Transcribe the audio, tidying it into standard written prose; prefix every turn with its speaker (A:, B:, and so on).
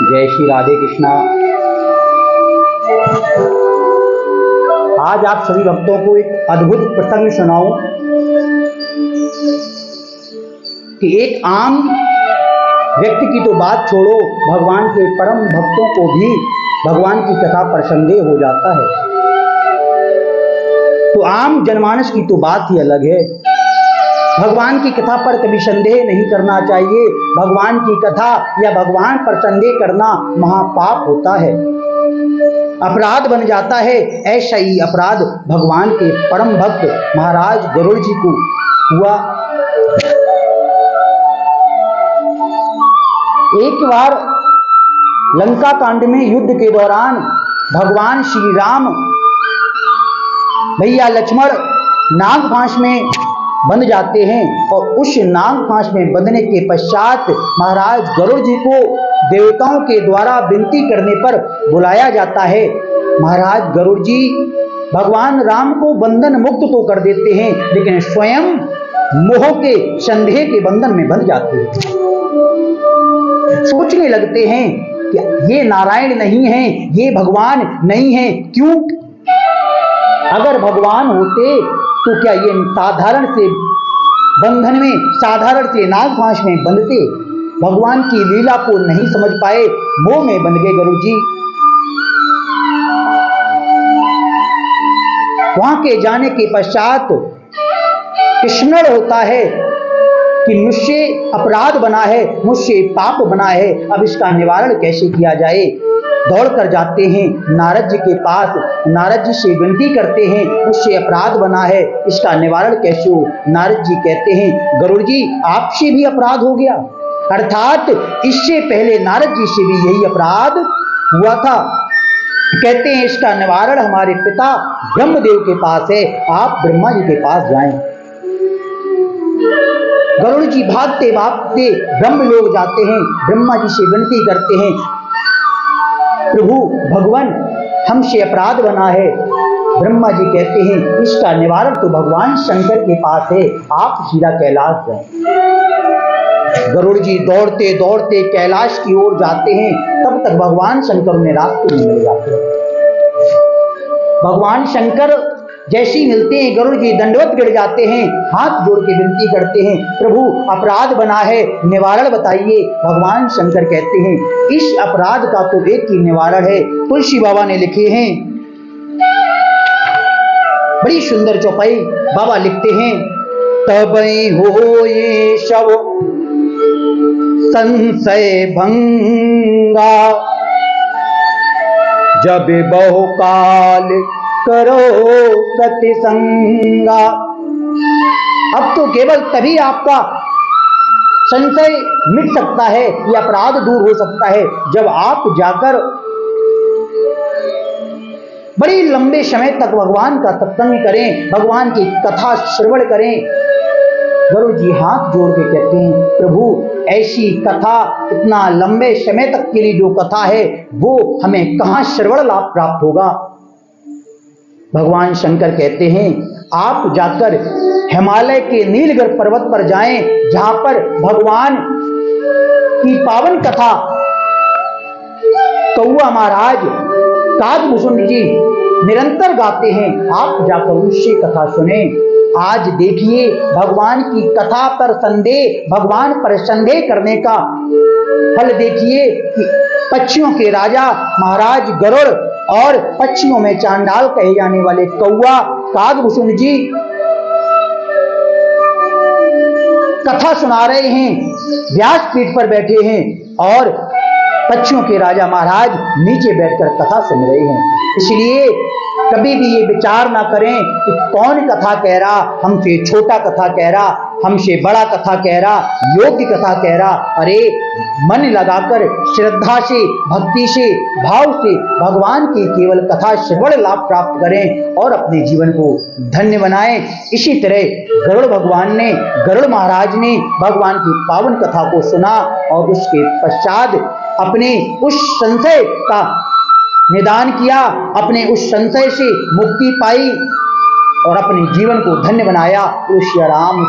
A: जय श्री राधे कृष्णा। आज आप सभी भक्तों को एक अद्भुत प्रसंग सुनाऊं कि एक आम व्यक्ति की तो बात छोड़ो, भगवान के परम भक्तों को भी भगवान की कथा पर संदेह हो जाता है। तो आम जनमानस की तो बात ही अलग है। भगवान की कथा पर कभी संदेह नहीं करना चाहिए। भगवान की कथा या भगवान पर संदेह करना महापाप होता है, अपराध बन जाता है। ऐसा ही अपराध भगवान के परम भक्त महाराज गरुड़ जी को हुआ। एक बार लंका कांड में युद्ध के दौरान भगवान श्री राम भैया लक्ष्मण नाग फांस में बंध जाते हैं और उस नाग फांस में बंधने के पश्चात महाराज गरुड़ जी को देवताओं के द्वारा विनती करने पर बुलाया जाता है। महाराज गरुड़ जी भगवान राम को बंधन मुक्त तो कर देते हैं, लेकिन स्वयं मोह के संदेह के बंधन में बंध जाते हैं। सोचने लगते हैं कि ये नारायण नहीं है, ये भगवान नहीं है। क्यों? अगर भगवान होते तो क्या ये साधारण से बंधन में, साधारण से नाग फांस में बंधते? भगवान की लीला को नहीं समझ पाए, मोह में बंध गए गरुड़ जी। वहां के जाने के पश्चात स्मरण होता है कि मुझसे अपराध बना है, मुझसे पाप बना है, अब इसका निवारण कैसे किया जाए। दौड़ कर जाते हैं नारद जी के पास, नारद जी से विनती करते हैं, मुझसे अपराध बना है, इसका निवारण कैसे हो। नारद जी कहते हैं गरुड़ जी आपसे भी अपराध हो गया, अर्थात इससे पहले नारद जी से भी यही अपराध हुआ था। कहते हैं इसका निवारण हमारे पिता ब्रह्मदेव के पास है, आप ब्रह्मा जी के पास जाएं। गरुड़ जी भागते भागते ब्रह्मलोक जाते हैं, ब्रह्मा जी से विनती करते हैं प्रभु भगवान हमसे अपराध बना है। ब्रह्मा जी कहते हैं इसका निवारण तो भगवान शंकर के पास है, आप सीधा कैलाश जाएं। गरुड़ जी दौड़ते दौड़ते कैलाश की ओर जाते हैं, तब तक भगवान शंकर उन्हें रास्ते में मिल जाते हैं। भगवान शंकर जैसे ही मिलते हैं गरुड़ जी दंडवत गिर जाते हैं, हाथ जोड़ के विनती करते हैं प्रभु अपराध बना है, निवारण बताइए। भगवान शंकर कहते हैं इस अपराध का तो एक ही निवारण है, तुलसी बाबा ने लिखे हैं, बड़ी सुंदर चौपाई बाबा लिखते हैं, तबई हो ये शव संशय भंगा, जब बहुकाल करो सत्संगा। अब तो केवल तभी आपका संशय मिट सकता है, यह अपराध दूर हो सकता है, जब आप जाकर बड़ी लंबे समय तक भगवान का सत्संग करें, भगवान की कथा श्रवण करें। गरुड़ जी हाथ जोड़ के कहते हैं प्रभु ऐसी कथा, इतना लंबे समय तक के लिए जो कथा है वो हमें कहां श्रवण लाभ प्राप्त होगा। भगवान शंकर कहते हैं आप जाकर हिमालय के नीलगिरि पर्वत पर जाएं, जहां पर भगवान की पावन कथा कौआ महाराज कागभूषण जी निरंतर गाते हैं, आप जाकर उनसे कथा सुने। आज देखिए भगवान की कथा पर संदेह, भगवान पर संदेह करने का फल देखिए कि पक्षियों के राजा महाराज गरुड़ और पक्षियों में चांडाल कहे जाने वाले कौआ कागभूषण जी कथा सुना रहे हैं, व्यासपीठ पर बैठे हैं और पक्षियों के राजा महाराज नीचे बैठकर कथा सुन रहे हैं। इसलिए कभी भी ये विचार ना करें कि कौन कथा कह रहा, हमसे छोटा कथा कह रहा, हमसे बड़ा कथा कह रहा, योग्य कथा कह रहा। अरे मन लगाकर श्रद्धा से, भक्ति से, भाव से भगवान की केवल कथा श्रवण लाभ प्राप्त करें और अपने जीवन को धन्य बनाएं। इसी तरह गरुड़ भगवान ने, गरुड़ महाराज ने भगवान की पावन कथा को सुना और उसके पश्चात अपने उस संशय का निदान किया, अपने उस संशय से मुक्ति पाई और अपने जीवन को धन्य बनाया। श्री राम।